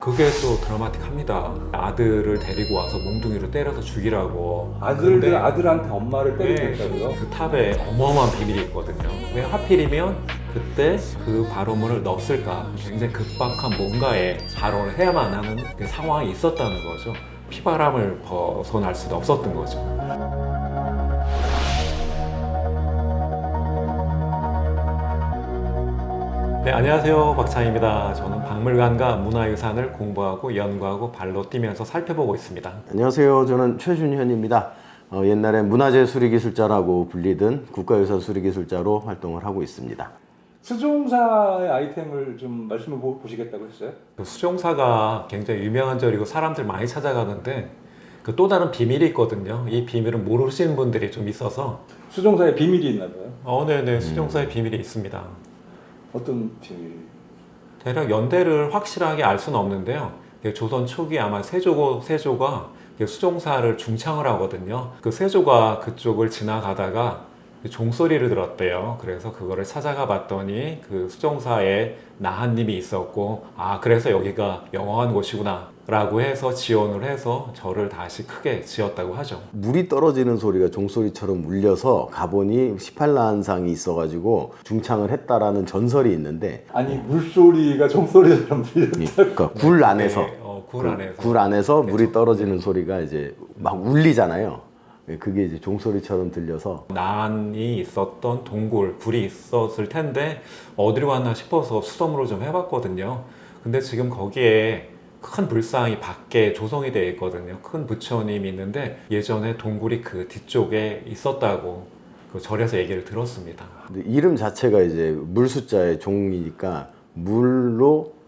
그게 또 드라마틱합니다. 아들을 데리고 와서 몽둥이로 때려서 죽이라고. 아들들 근데 아들한테 엄마를 왜 때리겠다고요? 그 탑에 어마어마한 비밀이 있거든요. 왜 하필이면 그때 그 발언문을 넣었을까? 굉장히 급박한 뭔가에 발언을 해야만 하는 그 상황이 있었다는 거죠. 피바람을 벗어날 수도 없었던 거죠. 네, 안녕하세요. 박찬입니다. 저는 박물관과 문화유산을 공부하고 연구하고 발로 뛰면서 살펴보고 있습니다. 안녕하세요. 저는 최준현입니다. 옛날에 문화재 수리기술자라고 불리던 국가유산 수리기술자로 활동을 하고 있습니다. 수종사의 아이템을 좀 말씀해 보시겠다고 했어요? 그 수종사가 굉장히 유명한 절이고 사람들 많이 찾아가는데 그 또 다른 비밀이 있거든요. 이 비밀은 모르시는 분들이 좀 있어서 수종사에 비밀이 있나 봐요. 네네, 수종사의 비밀이 있습니다. 어떤 비밀? 대략 연대를 확실하게 알 수는 없는데요. 조선 초기 아마 세조가 수종사를 중창을 하거든요. 그 세조가 그쪽을 지나가다가 종소리를 들었대요. 그래서 그거를 찾아가 봤더니 그 수종사에 나한님이 있었고, 아, 그래서 여기가 영화관 곳이구나 라고 해서 지원을 해서 절을 다시 크게 지었다고 하죠. 물이 떨어지는 소리가 종소리처럼 울려서 가보니 18난상이 있어가지고 중창을 했다라는 전설이 있는데, 아니 물소리가 종소리처럼 들렸다. 그러니까 굴 안에서 네, 굴 굴 안에서 물이 떨어지는 소리가 이제 막 울리잖아요. 그게 이제 종소리처럼 들려서 난이 있었던 굴이 있었을 텐데 어디로 갔나 싶어서 수소문을 좀 해봤거든요. 근데 지금 거기에 큰 불상이 밖에 조성이 되어 있거든요. 큰 부처님이 있는데 예전에 동굴이 그 뒤쪽에 있었다고 그 절에서 얘기를 들었습니다. 근데 이름 자체가 이제 물숫자의 종이니까 물로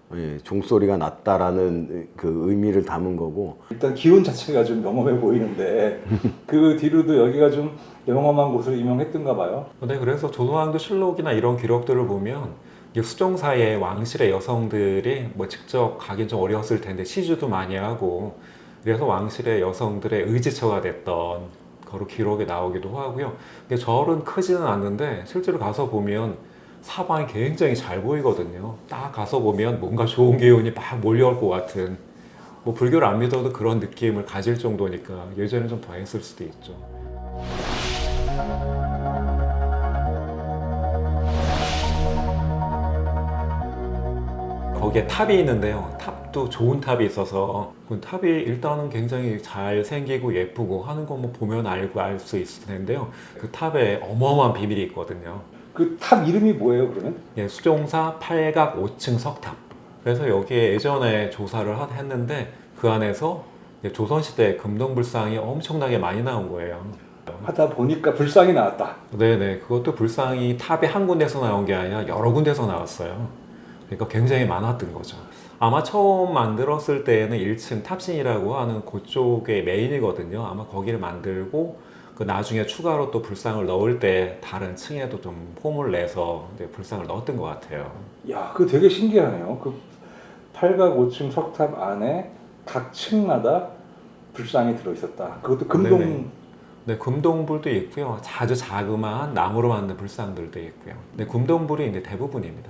종소리가 났다라는 그 의미를 담은 거고, 일단 기운 자체가 좀 영험해 보이는데 그 뒤로도 여기가 좀 영험한 곳으로 유명했던가 봐요. 네, 그래서 조선왕조 실록이나 이런 기록들을 보면 이 수종사에 왕실의 여성들이 뭐 직접 가긴 좀 어려웠을 텐데 시주도 많이 하고 그래서 왕실의 여성들의 의지처가 됐던 그런 기록이 나오기도 하고요. 근데 절은 크지는 않는데 실제로 가서 보면 사방이 굉장히 잘 보이거든요. 딱 가서 보면 뭔가 좋은 기운이 막 몰려올 것 같은, 뭐 불교를 안 믿어도 그런 느낌을 가질 정도니까 예전에 좀 더했을 수도 있죠. 거기에 탑이 있는데요. 탑도 좋은 탑이 있어서 그 탑이 일단은 굉장히 잘 생기고 예쁘고 하는 거 뭐 보면 알고 알 수 있을 텐데요. 그 탑에 어마어마한 비밀이 있거든요. 그 탑 이름이 뭐예요 그러면? 예, 수종사 8각 5층 석탑. 그래서 여기에 예전에 조사를 했는데 그 안에서 조선시대 금동불상이 엄청나게 많이 나온 거예요. 하다 보니까 불상이 나왔다. 네네, 그것도 불상이 탑이 한 군데서 나온 게 아니라 여러 군데서 나왔어요. 그러니까 굉장히 많았던 거죠. 아마 처음 만들었을 때에는 1층 탑신이라고 하는 그쪽의 메인이거든요. 아마 거기를 만들고 그 나중에 추가로 또 불상을 넣을 때 다른 층에도 좀 폼을 내서 이제 불상을 넣었던 것 같아요. 야, 그거 되게 신기하네요. 그 8각 5층 석탑 안에 각 층마다 불상이 들어있었다. 그것도 금동. 네네. 네, 금동불도 있고요. 아주 자그마한 나무로 만든 불상들도 있고요. 네, 금동불이 이제 대부분입니다.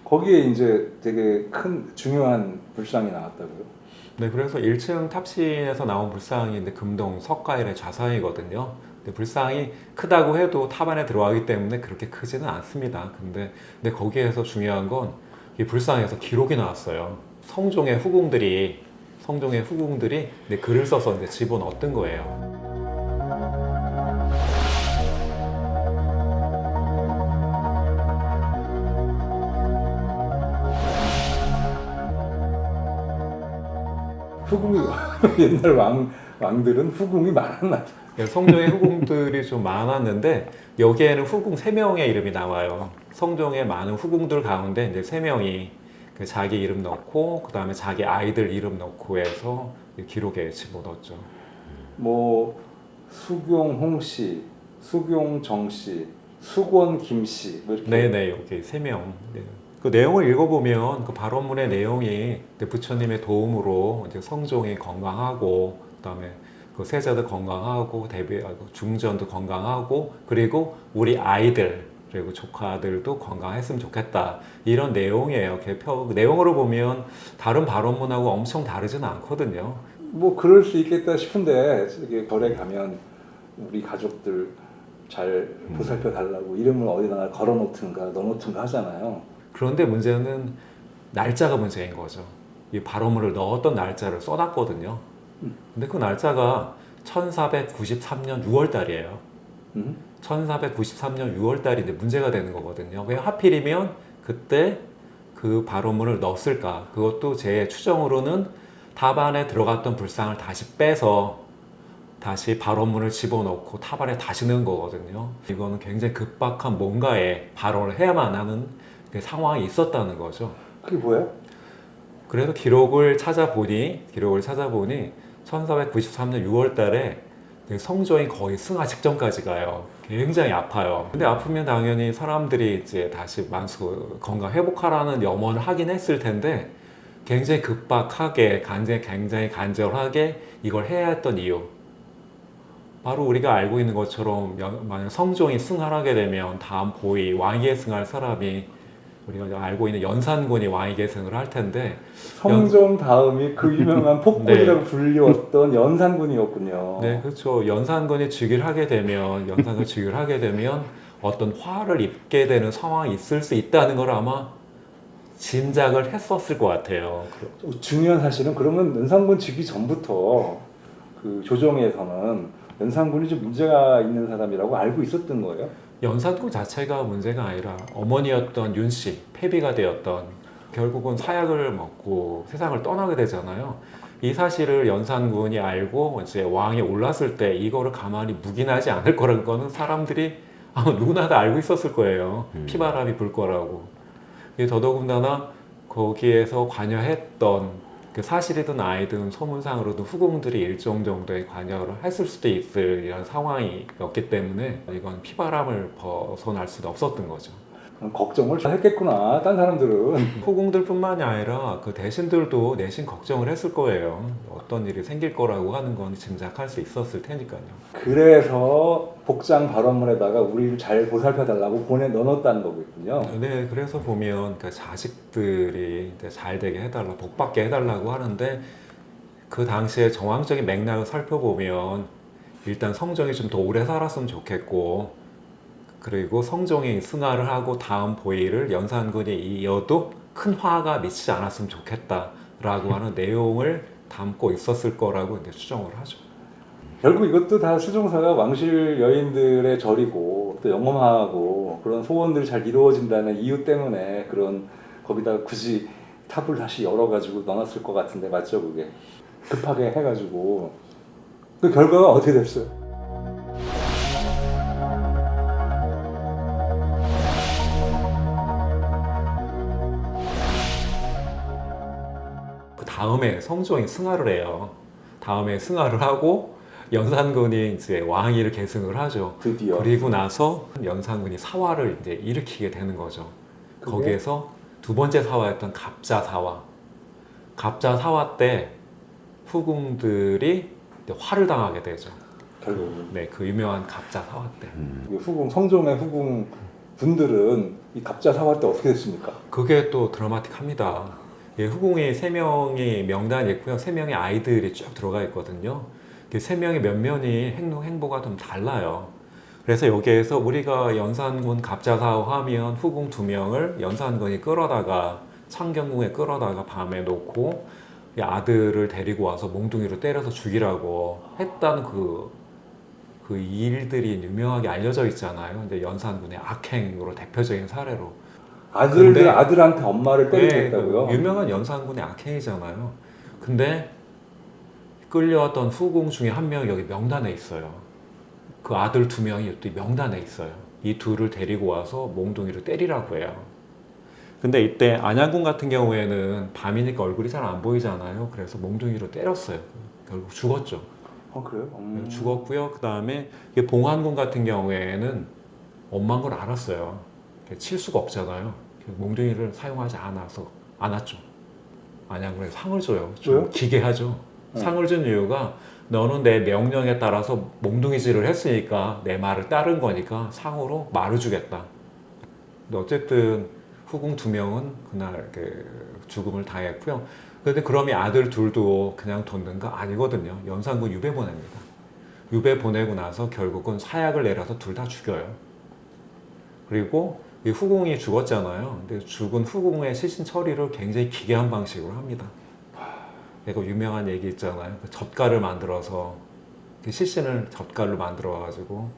거기에 이제 되게 큰 중요한 불상이 나왔다고요. 네, 그래서 1층 탑신에서 나온 불상이 이제 금동 석가일의 좌상이거든요. 근데 불상이 크다고 해도 탑 안에 들어가기 때문에 그렇게 크지는 않습니다. 근데 거기에서 중요한 건 이 불상에서 기록이 나왔어요. 성종의 후궁들이 이제 글을 써서 이제 집어넣었던 거예요. 후궁이 옛날 왕들은 후궁이 많았나 봐. 성종의 후궁들이 좀 많았는데 여기에는 후궁 3명의 이름이 나와요. 성종의 많은 후궁들 가운데 이제 3명이 그 자기 이름 넣고 그 다음에 자기 아이들 이름 넣고 해서 기록에 집어넣었죠. 뭐 수경 홍씨, 수경 정씨, 수권 김씨 뭐 이렇게. 네네, 여기 3명. 네. 그 내용을 읽어보면 그 발언문의 내용이 부처님의 도움으로 이제 성종이 건강하고 그다음에 그 세자도 건강하고 중전도 건강하고 그리고 우리 아이들 그리고 조카들도 건강했으면 좋겠다. 이런 내용이에요. 내용으로 보면 다른 발언문하고 엄청 다르지는 않거든요. 뭐 그럴 수 있겠다 싶은데 이게 절에 가면 우리 가족들 잘 보살펴 달라고 이름을 어디다가 걸어놓든가 넣어놓든가 하잖아요. 그런데 문제는 날짜가 문제인 거죠. 이 발언문을 넣었던 날짜를 써놨거든요. 근데 그 날짜가 1493년 6월 달이에요. 1493년 6월 달인데 문제가 되는 거거든요. 왜 하필이면 그때 그 발언문을 넣었을까? 그것도 제 추정으로는 답안에 들어갔던 불상을 다시 빼서 다시 발언문을 집어넣고 탑안에 다시 넣은 거거든요. 이거는 굉장히 급박한 뭔가에 발언을 해야만 하는 그 상황이 있었다는 거죠. 그게 뭐예요? 그래서 기록을 찾아보니 1493년 6월 달에 성종이 거의 승하 직전까지 가요. 굉장히 아파요. 근데 아프면 당연히 사람들이 이제 다시 만수 건강 회복하라는 염원을 하긴 했을 텐데 굉장히 급박하게 굉장히 간절하게 이걸 해야 했던 이유, 바로 우리가 알고 있는 것처럼 만약 성종이 승하하게 되면 다음 보위 왕위에 계승할 사람이 우리가 알고 있는 연산군이 왕위 계승을 할 텐데 성종 다음이 그 유명한 폭군이라고 불리웠던 연산군이었군요. 네, 그렇죠. 연산군이 즉위를 하게 되면 어떤 화를 입게 되는 상황이 있을 수 있다는 걸 아마 짐작을 했었을 것 같아요. 중요한 사실은 그러면 연산군 즉위 전부터 그 조정에서는 연산군이 좀 문제가 있는 사람이라고 알고 있었던 거예요? 연산군 자체가 문제가 아니라 어머니였던 윤씨, 폐비가 되었던, 결국은 사약을 먹고 세상을 떠나게 되잖아요. 이 사실을 연산군이 알고 이제 왕에 올랐을 때 이거를 가만히 묵인하지 않을 거라는 거는 사람들이 아마 누구나 다 알고 있었을 거예요. 피바람이 불 거라고. 더더군다나 거기에서 관여했던 그 사실이든 아니든 소문상으로든 후궁들이 일정 정도의 관여를 했을 수도 있을 이런 상황이었기 때문에 이건 피바람을 벗어날 수는 없었던 거죠. 걱정을 했겠구나. 딴 사람들은. 후궁들뿐만이 아니라 그 대신들도 내심 걱정을 했을 거예요. 어떤 일이 생길 거라고 하는 건 짐작할 수 있었을 테니까요. 그래서 복장 발언문에다가 우리를 잘 보살펴 달라고 보내 넣어놨다는 거겠군요. 네, 그래서 보면 그 자식들이 이제 잘 되게 해달라, 복 받게 해달라고 하는데 그 당시에 정황적인 맥락을 살펴보면 일단 성종이 좀 더 오래 살았으면 좋겠고, 그리고 성종이 승하를 하고 다음 보위를 연산군이 이어도 큰 화가 미치지 않았으면 좋겠다라고 하는 내용을 담고 있었을 거라고 이제 추정을 하죠. 결국 이것도 다 수종사가 왕실 여인들의 절이고 또 영험하고 그런 소원들이 잘 이루어진다는 이유 때문에 그런 거기다가 굳이 탑을 다시 열어가지고 넣어놨을 것 같은데 맞죠 그게? 급하게 해가지고 그 결과가 어떻게 됐어요? 그 다음에 성종이 승하를 해요. 다음에 승하를 하고 연산군이 이제 왕위를 계승을 하죠. 드디어. 그리고 나서 연산군이 사화를 이제 일으키게 되는 거죠. 그게? 거기에서 두 번째 사화였던 갑자사화. 갑자사화 때 후궁들이 이제 화를 당하게 되죠. 결국은. 네, 그 유명한 갑자사화 때. 후궁 성종의 후궁 분들은 이 갑자 사화 때 어떻게 됐습니까? 그게 또 드라마틱합니다. 예, 후궁이 3명이 명단이 있고요. 3명의 아이들이 쭉 들어가 있거든요. 그 3명의 면면이 행보가 좀 달라요. 그래서 여기에서 우리가 연산군 갑자사화 하면 후궁 2명을 연산군이 끌어다가 창경궁에 끌어다가 밤에 놓고 아들을 데리고 와서 몽둥이로 때려서 죽이라고 했다는 그 일들이 유명하게 알려져 있잖아요. 근데 연산군의 악행으로 대표적인 사례로. 근데- 아들한테 엄마를 때리겠다고요? 그 유명한 연산군의 악행이잖아요. 근데 끌려왔던 후궁 중에 한 명이 여기 명단에 있어요. 그 아들 2명이 또 명단에 있어요. 이 둘을 데리고 와서 몽둥이로 때리라고 해요. 근데 이때 안양군 같은 경우에는 밤이니까 얼굴이 잘 안 보이잖아요. 그래서 몽둥이로 때렸어요. 결국 죽었죠. 그래요? 죽었고요. 그 다음에 봉안군 같은 경우에는 엄마인 걸 알았어요. 칠 수가 없잖아요. 몽둥이를 사용하지 않았죠. 안양군에 상을 줘요. 좀 왜요? 기괴하죠. 상을 준 이유가 너는 내 명령에 따라서 몽둥이질을 했으니까 내 말을 따른 거니까 상으로 말을 주겠다. 근데 어쨌든 후궁 2명은 그날 죽음을 당했고요. 그런데 그러면 아들 둘도 그냥 뒀는가? 아니거든요. 연산군 유배 보냅니다. 유배 보내고 나서 결국은 사약을 내려서 둘 다 죽여요. 그리고 이 후궁이 죽었잖아요. 근데 죽은 후궁의 시신 처리를 굉장히 기괴한 방식으로 합니다. 이거 유명한 얘기 있잖아요. 그 젓갈을 만들어서 그 시신을 젓갈로 만들어 가지고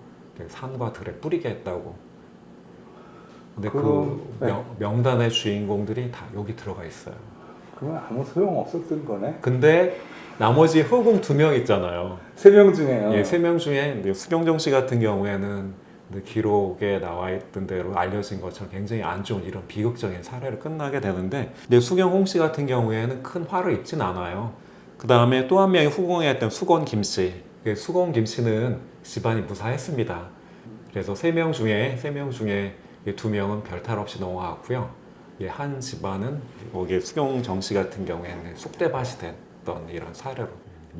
산과 들에 뿌리게 했다고. 근데 네. 명단의 주인공들이 다 여기 들어가 있어요. 그러면 아무 소용 없었던 거네. 근데 나머지 후궁 2명 있잖아요. 3명 중에요. 예, 3명 중에 이제 수경정 씨 같은 경우에는 기록에 나와 있던 대로 알려진 것처럼 굉장히 안 좋은 이런 비극적인 사례로 끝나게 되는데, 근데 수경홍 씨 같은 경우에는 큰 화를 입진 않아요. 그 다음에 또 한 명의 후궁이었던 수건 김 씨. 수건 김 씨는 집안이 무사했습니다. 그래서 3명 중에 2명은 별탈 없이 넘어갔고요. 한 집안은 여기 수경정 씨 같은 경우에는 쑥대밭이 됐던 이런 사례로.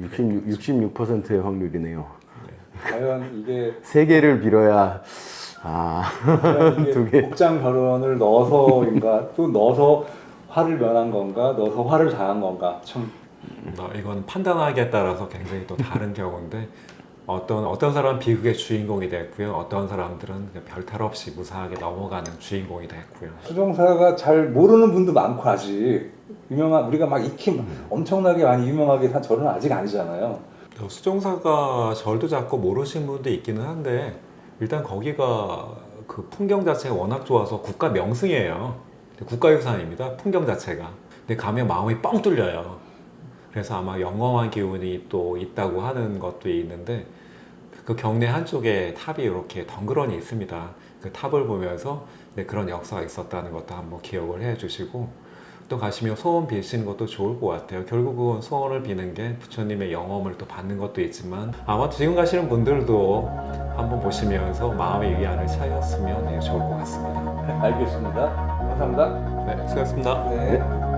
66%의 확률이네요. 과연 이게 세 개를 빌어야 이게 두 개. 복장 결혼을 넣어서인가 또 넣어서 화를 면한 건가 넣어서 화를 당한 건가 참 이건 판단하기에 따라서 굉장히 또 다른 경우인데 어떤 사람은 비극의 주인공이 됐고요. 어떤 사람들은 그냥 별탈 없이 무사하게 넘어가는 주인공이 됐고요. 수종사가 잘 모르는 분도 많고 아직 유명한 우리가 막 익히 엄청나게 많이 유명하게 산 절은 아직 아니잖아요. 수종사가 절도 잡고 모르시는 분도 있기는 한데 일단 거기가 그 풍경 자체가 워낙 좋아서 국가 명승이에요. 국가유산입니다. 풍경 자체가. 근데 가면 마음이 뻥 뚫려요. 그래서 아마 영험한 기운이 또 있다고 하는 것도 있는데 그 경내 한쪽에 탑이 이렇게 덩그러니 있습니다. 그 탑을 보면서 그런 역사가 있었다는 것도 한번 기억을 해주시고 또 가시면 소원 비시는 것도 좋을 것 같아요. 결국은 소원을 비는 게 부처님의 영험을 또 받는 것도 있지만 아마 지금 가시는 분들도 한번 보시면서 마음의 위안을 찾았으면 좋을 것 같습니다. 알겠습니다. 감사합니다. 네, 수고하셨습니다. 네.